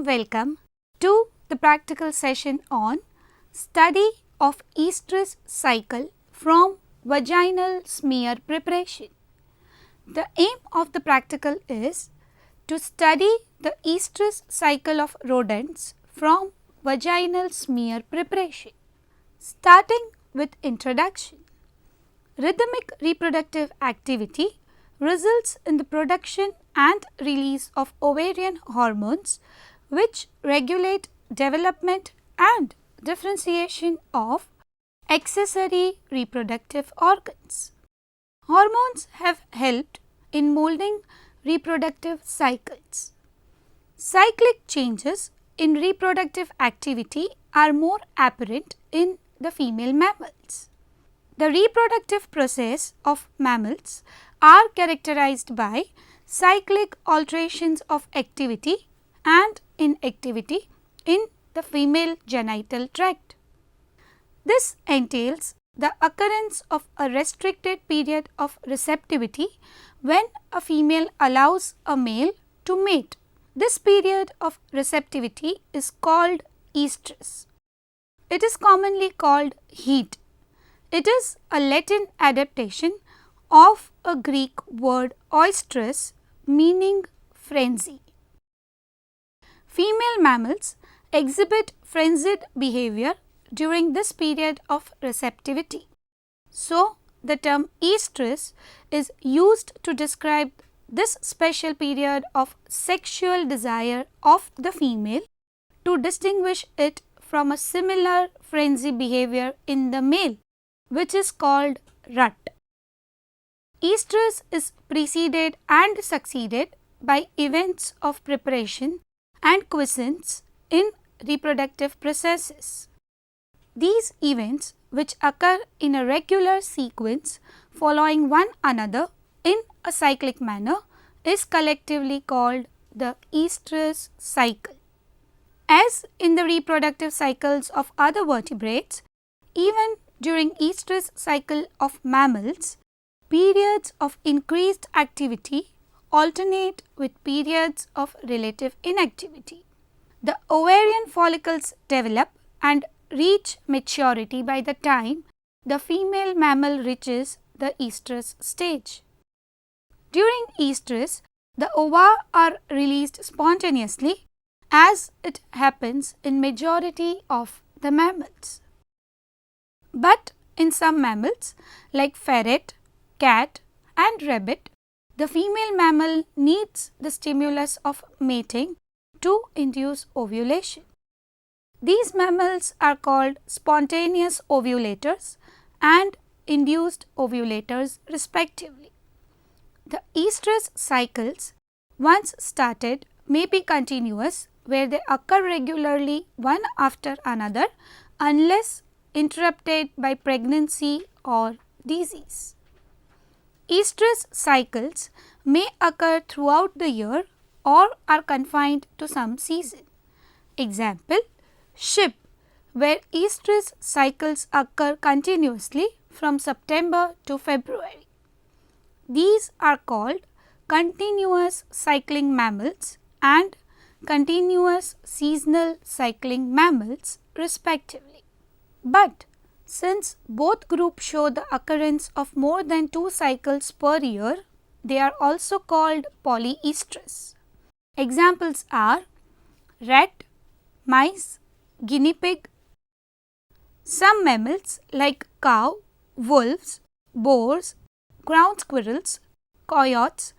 warm welcome to the practical session on study of estrus cycle from vaginal smear preparation. The aim of the practical is to study the estrus cycle of rodents from vaginal smear preparation. Starting with introduction. Rhythmic reproductive activity results in the production and release of ovarian hormones which regulate development and differentiation of accessory reproductive organs. Hormones have helped in molding reproductive cycles. Cyclic changes in reproductive activity are more apparent in the female mammals. The reproductive process of mammals are characterized by cyclic alterations of activity and inactivity in the female genital tract. This entails the occurrence of a restricted period of receptivity when a female allows a male to mate. This period of receptivity is called estrus. It is commonly called heat. It is a Latin adaptation of a Greek word oestrus meaning frenzy. Female mammals exhibit frenzied behavior during this period of receptivity. So, the term estrus is used to describe this special period of sexual desire of the female to distinguish it from a similar frenzy behavior in the male, which is called rut. Estrus is preceded and succeeded by events of preparation and quiescence in reproductive processes. These events, which occur in a regular sequence following one another in a cyclic manner, is collectively called the estrus cycle. As in the reproductive cycles of other vertebrates, even during estrus cycle of mammals, periods of increased activity alternate with periods of relative inactivity. The ovarian follicles develop and reach maturity by the time the female mammal reaches the estrus stage. During estrus, the ova are released spontaneously as it happens in majority of the mammals. But in some mammals like ferret, cat and rabbit, the female mammal needs the stimulus of mating to induce ovulation. These mammals are called spontaneous ovulators and induced ovulators respectively. The estrus cycles, once started, may be continuous where they occur regularly one after another unless interrupted by pregnancy or disease. Estrus cycles may occur throughout the year or are confined to some season. Example, sheep, where estrus cycles occur continuously from September to February. These are called continuous cycling mammals and continuous seasonal cycling mammals respectively. But since both groups show the occurrence of more than 2 cycles per year, they are also called polyestrous. Examples are rat, mice, guinea pig. Some mammals like cow, wolves, boars, ground squirrels, coyotes,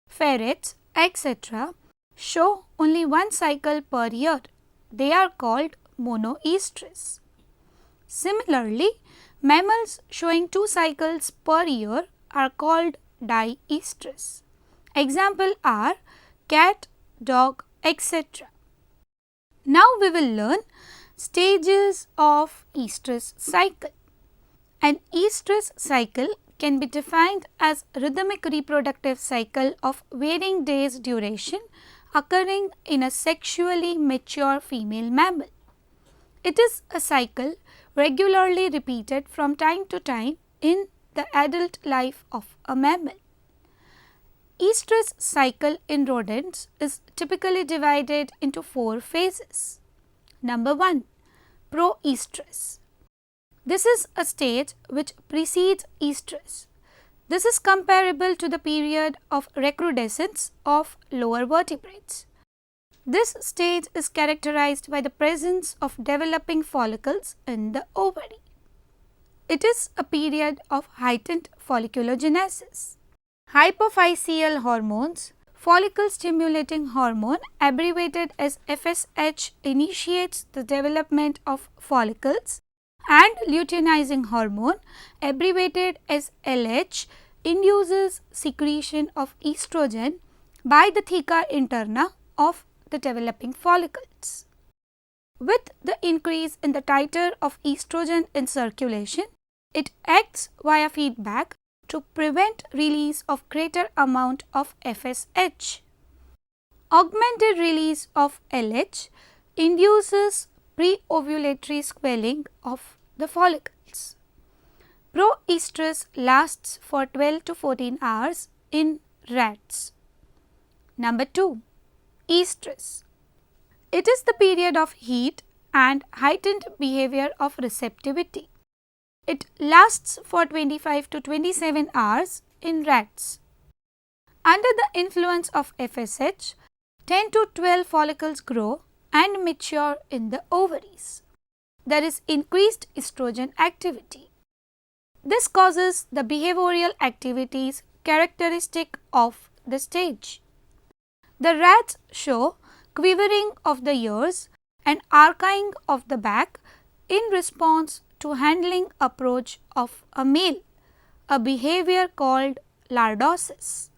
ferrets, etc. show only 1 cycle per year. They are called monoestrous. Similarly, mammals showing 2 cycles per year are called diestrous. Example are cat, dog, etc. Now we will learn stages of estrus cycle. An estrus cycle can be defined as rhythmic reproductive cycle of varying days duration occurring in a sexually mature female mammal. It is a cycle regularly repeated from time to time in the adult life of a mammal. estrus cycle in rodents is typically divided into 4 phases. Number 1, proestrus. This is a stage which precedes estrus. This is comparable to the period of recrudescence of lower vertebrates. This stage is characterized by the presence of developing follicles in the ovary. It is a period of heightened folliculogenesis. Hypophyseal hormones, follicle stimulating hormone abbreviated as FSH, initiates the development of follicles, and luteinizing hormone abbreviated as LH induces secretion of estrogen by the theca interna of the developing follicles. With the increase in the titer of estrogen in circulation, it acts via feedback to prevent release of greater amount of FSH. Augmented release of LH induces pre-ovulatory swelling of the follicles. Proestrus lasts for 12 to 14 hours in rats. Number 2, estrus. It is the period of heat and heightened behavior of receptivity. It lasts for 25 to 27 hours in rats. Under the influence of FSH, 10 to 12 follicles grow and mature in the ovaries. There is increased estrogen activity. This causes the behavioral activities characteristic of the stage. The rats show quivering of the ears and arcing of the back in response to handling approach of a male, a behavior called lordosis.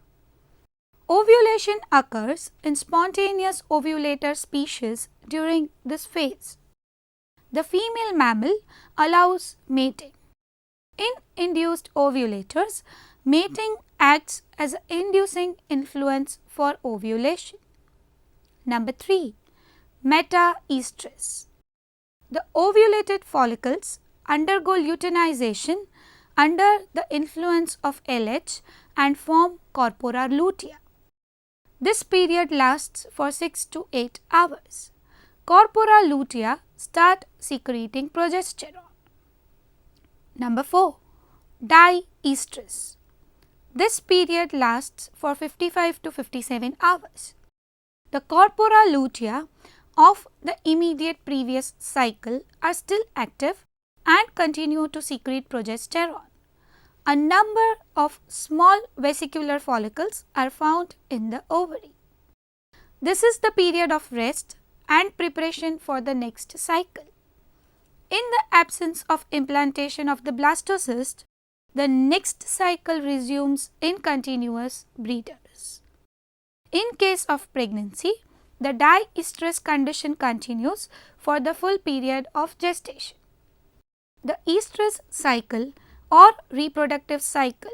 Ovulation occurs in spontaneous ovulator species during this phase. The female mammal allows mating. In induced ovulators, mating acts as an inducing influence for ovulation. Number 3, metaestrus. The ovulated follicles undergo luteinization under the influence of LH and form corpora lutea. This period lasts for 6 to 8 hours. Corpora lutea start secreting progesterone. Number 4, diestrus. This period lasts for 55 to 57 hours. The corpora lutea of the immediate previous cycle are still active and continue to secrete progesterone. A number of small vesicular follicles are found in the ovary. This is the period of rest and preparation for the next cycle. In the absence of implantation of the blastocyst, the next cycle resumes in continuous breeders. In case of pregnancy, the diestrus condition continues for the full period of gestation. The estrus cycle or reproductive cycle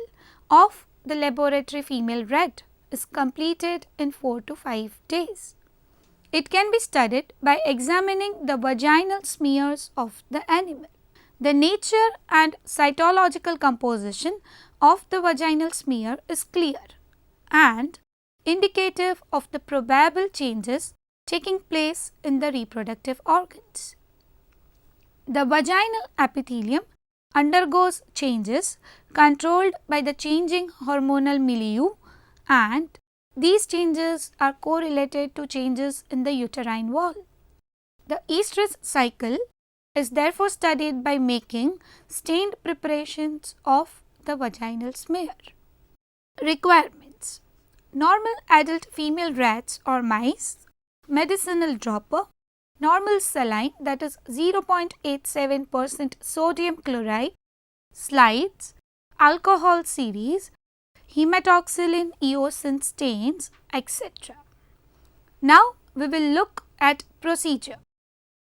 of the laboratory female rat is completed in 4 to 5 days. It can be studied by examining the vaginal smears of the animal. The nature and cytological composition of the vaginal smear is clear and indicative of the probable changes taking place in the reproductive organs. The vaginal epithelium undergoes changes controlled by the changing hormonal milieu, and these changes are correlated to changes in the uterine wall. The estrus cycle is therefore studied by making stained preparations of the vaginal smear. Requirements: normal adult female rats or mice, medicinal dropper, normal saline, that is 0.87% sodium chloride, slides, alcohol series, hematoxylin eosin stains, etc. Now we will look at procedure.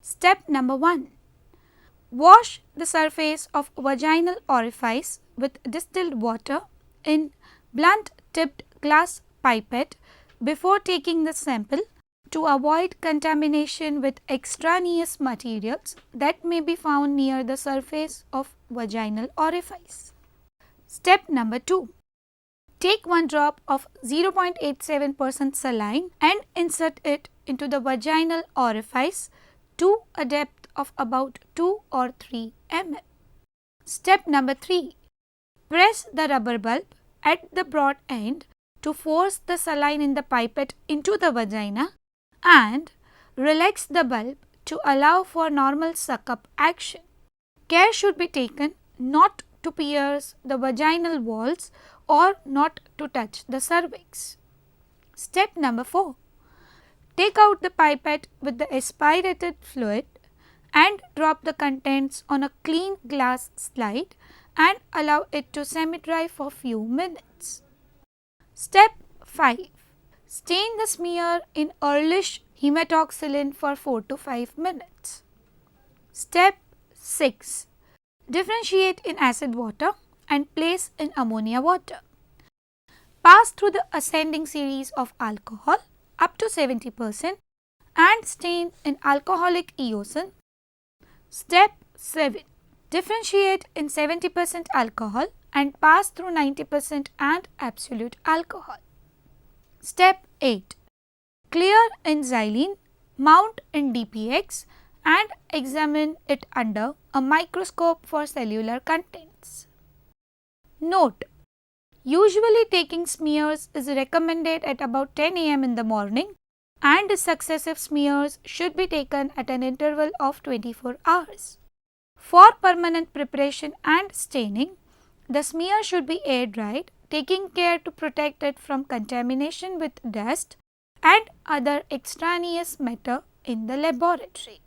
Step number 1. Wash the surface of vaginal orifice with distilled water in blunt tipped glass pipette before taking the sample to avoid contamination with extraneous materials that may be found near the surface of vaginal orifice. Step number 2. Take 1 drop of 0.87% saline and insert it into the vaginal orifice to a depth of about 2 or 3 mm. Step number 3. Press the rubber bulb at the broad end to force the saline in the pipette into the vagina and relax the bulb to allow for normal suck-up action. Care should be taken not to pierce the vaginal walls or not to touch the cervix. Step number 4. Take out the pipette with the aspirated fluid and drop the contents on a clean glass slide and allow it to semi-dry for few minutes. Step 5. Stain the smear in Ehrlich hematoxylin for 4 to 5 minutes. Step 6. Differentiate in acid water and place in ammonia water. Pass through the ascending series of alcohol up to 70% and stain in alcoholic eosin. Step 7. Differentiate in 70% alcohol and pass through 90% and absolute alcohol. Step 8. Clear in xylene, mount in DPX and examine it under a microscope for cellular contents. Note: usually taking smears is recommended at about 10 am in the morning and successive smears should be taken at an interval of 24 hours. For permanent preparation and staining, the smear should be air dried, taking care to protect it from contamination with dust and other extraneous matter in the laboratory.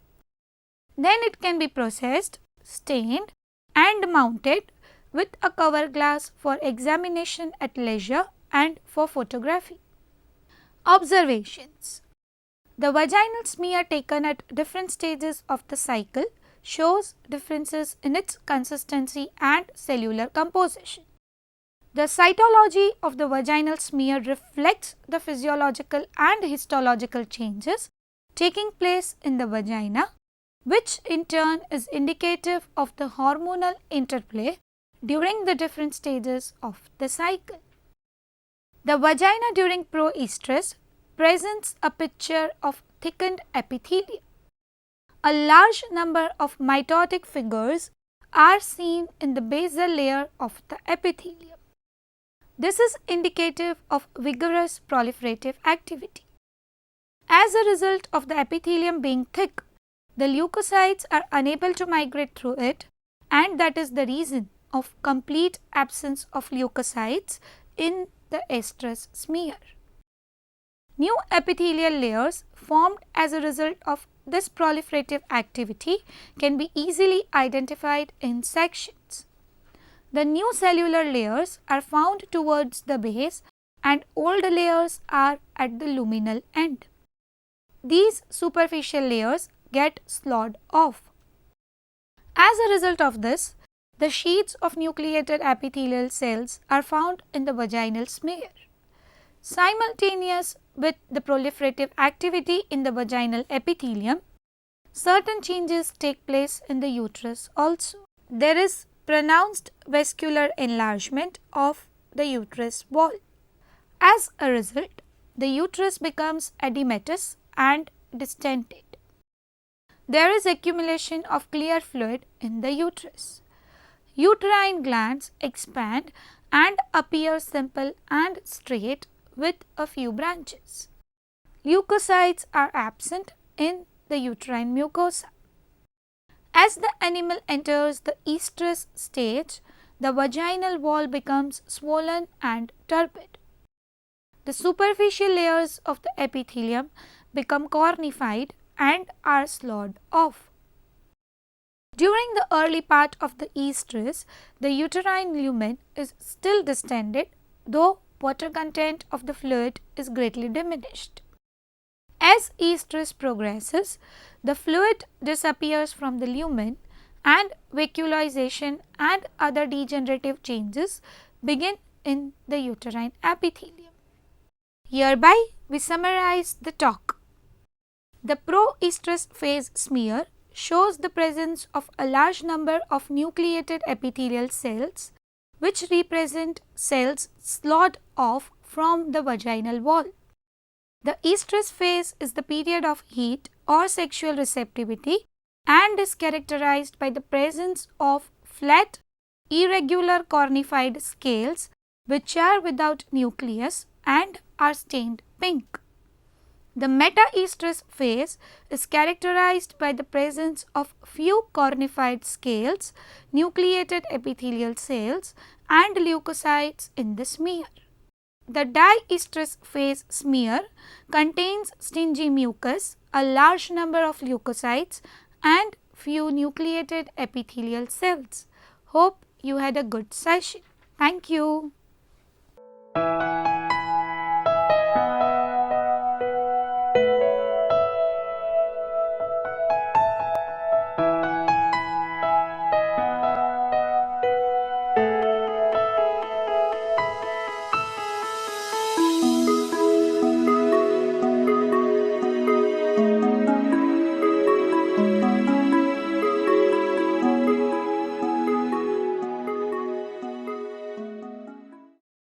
Then it can be processed, stained and mounted with a cover glass for examination at leisure and for photography. Observations: the vaginal smear taken at different stages of the cycle shows differences in its consistency and cellular composition. The cytology of the vaginal smear reflects the physiological and histological changes taking place in the vagina, which in turn is indicative of the hormonal interplay during the different stages of the cycle. The vagina during proestrus presents a picture of thickened epithelium. A large number of mitotic figures are seen in the basal layer of the epithelium. This is indicative of vigorous proliferative activity. As a result of the epithelium being thick, the leukocytes are unable to migrate through it, and that is the reason of complete absence of leukocytes in the estrus smear. New epithelial layers formed as a result of this proliferative activity can be easily identified in sections. The new cellular layers are found towards the base and old layers are at the luminal end. These superficial layers get sloughed off. As a result of this, the sheets of nucleated epithelial cells are found in the vaginal smear. Simultaneous with the proliferative activity in the vaginal epithelium, certain changes take place in the uterus also. There is pronounced vascular enlargement of the uterus wall. As a result, the uterus becomes edematous and distended. There is accumulation of clear fluid in the uterus. Uterine glands expand and appear simple and straight with a few branches. Leukocytes are absent in the uterine mucosa. As the animal enters the estrus stage, the vaginal wall becomes swollen and turbid. The superficial layers of the epithelium become cornified and are sloughed off. During the early part of the estrus, the uterine lumen is still distended, though water content of the fluid is greatly diminished. As estrus progresses, the fluid disappears from the lumen and vacuolization and other degenerative changes begin in the uterine epithelium. Hereby, we summarize the talk. The proestrus phase smear shows the presence of a large number of nucleated epithelial cells which represent cells sloughed off from the vaginal wall. The estrus phase is the period of heat or sexual receptivity and is characterized by the presence of flat, irregular cornified scales which are without nucleus and are stained pink. The metaestrus phase is characterized by the presence of few cornified scales, nucleated epithelial cells and leukocytes in the smear. The diestrus phase smear contains stingy mucus, a large number of leukocytes and few nucleated epithelial cells. Hope you had a good session. Thank you.